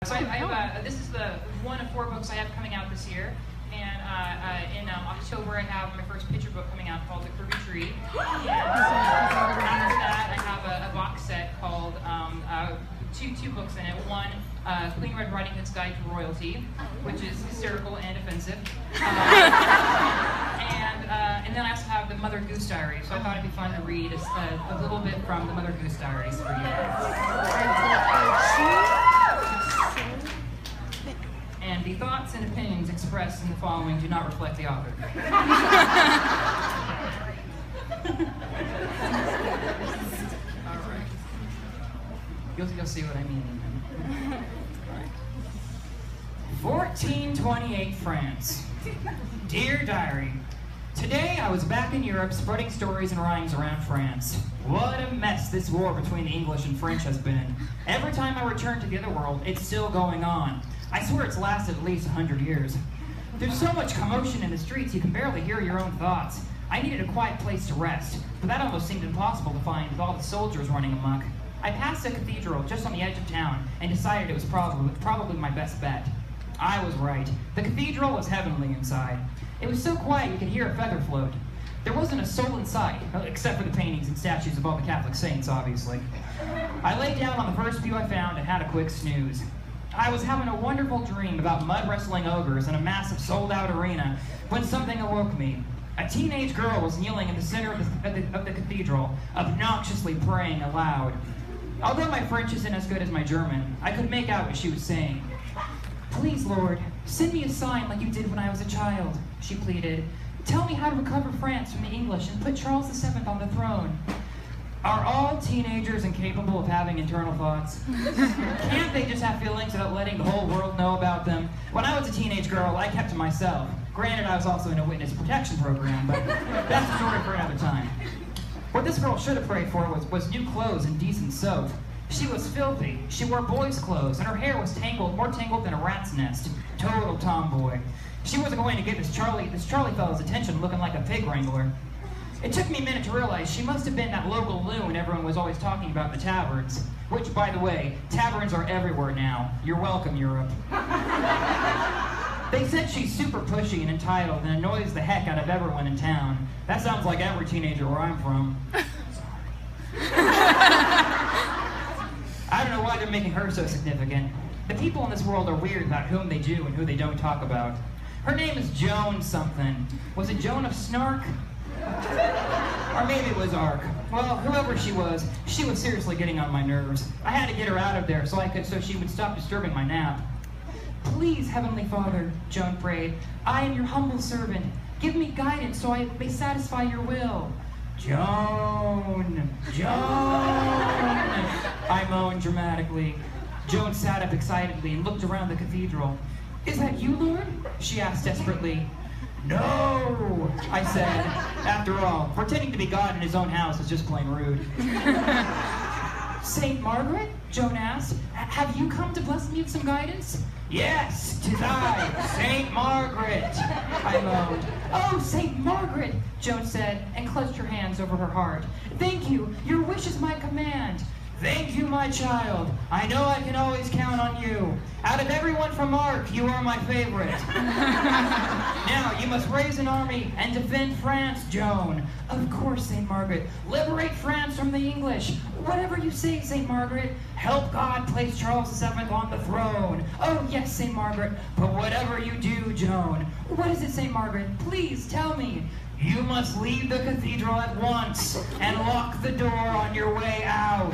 So I have, this is the one of 4 books I have coming out this year. And in October, I have my first picture book coming out called The Kirby Tree. And after that, I have a box set called two books in it. One, Queen Red Riding Hood's Guide to Royalty, which is hysterical and offensive. And then I also have the Mother Goose diaries. So I thought it'd be fun to read a little bit from the Mother Goose diaries for you. And the thoughts and opinions expressed in the following do not reflect the author. All right. You'll see what I mean. All right. 1428 France. Dear Diary, today I was back in Europe spreading stories and rhymes around France. What a mess this war between the English and French has been. Every time I return to the other world, it's still going on. I swear it's lasted at least 100 years. There's so much commotion in the streets you can barely hear your own thoughts. I needed a quiet place to rest, but that almost seemed impossible to find with all the soldiers running amok. I passed a cathedral just on the edge of town and decided it was probably my best bet. I was right. The cathedral was heavenly inside. It was so quiet you could hear a feather float. There wasn't a soul in sight, except for the paintings and statues of all the Catholic saints, obviously. I lay down on the first pew I found and had a quick snooze. I was having a wonderful dream about mud-wrestling ogres in a massive sold-out arena when something awoke me. A teenage girl was kneeling in the center of the cathedral, obnoxiously praying aloud. Although my French isn't as good as my German, I could make out what she was saying. "Please, Lord, send me a sign like you did when I was a child," she pleaded. "Tell me how to recover France from the English and put Charles VII on the throne." Are all teenagers incapable of having internal thoughts? Can't they just have feelings without letting the whole world know about them? When I was a teenage girl, I kept to myself. Granted, I was also in a witness protection program, but that's a story for another time. What this girl should have prayed for was new clothes and decent soap. She was filthy. She wore boys' clothes, and her hair was more tangled than a rat's nest. Total tomboy. She wasn't going to get this Charlie fellow's attention looking like a pig wrangler. It took me a minute to realize she must have been that local loon everyone was always talking about in the taverns. Which, by the way, taverns are everywhere now. You're welcome, Europe. They said she's super pushy and entitled and annoys the heck out of everyone in town. That sounds like every teenager where I'm from. I don't know why they're making her so significant. The people in this world are weird about whom they do and who they don't talk about. Her name is Joan something. Was it Joan of Snark? Or maybe it was Ark. Well, whoever she was seriously getting on my nerves. I had to get her out of there so she would stop disturbing my nap. "Please, Heavenly Father," Joan prayed, "I am your humble servant. Give me guidance so I may satisfy your will." "Joan! Joan!" I moaned dramatically. Joan sat up excitedly and looked around the cathedral. "Is that you, Lord?" she asked desperately. "No," I said. After all, pretending to be God in his own house is just plain rude. "Saint Margaret?" Joan asked. "Have you come to bless me with some guidance?" "Yes, 'tis I, Saint Margaret," I moaned. "Oh, Saint Margaret," Joan said, and clutched her hands over her heart. "Thank you. Your wish is my command." "Thank you, my child. I know I can always count on you. Out of everyone from Ark, you are my favorite." "Now, you must raise an army and defend France, Joan." "Of course, St. Margaret. Liberate France from the English." "Whatever you say, St. Margaret." "Help God place Charles VII on the throne." "Oh, yes, St. Margaret." "But whatever you do, Joan." "What is it, St. Margaret? Please, tell me." "You must leave the cathedral at once and lock the door on your way out."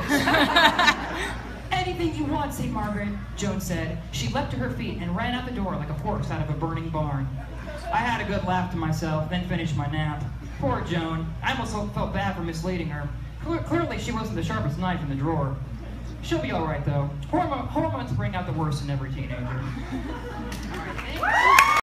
"Anything you want, St. Margaret," Joan said. She leapt to her feet and ran out the door like a horse out of a burning barn. I had a good laugh to myself, then finished my nap. Poor Joan. I almost felt bad for misleading her. Clearly she wasn't the sharpest knife in the drawer. She'll be all right, though. Hormones bring out the worst in every teenager. All right, thanks.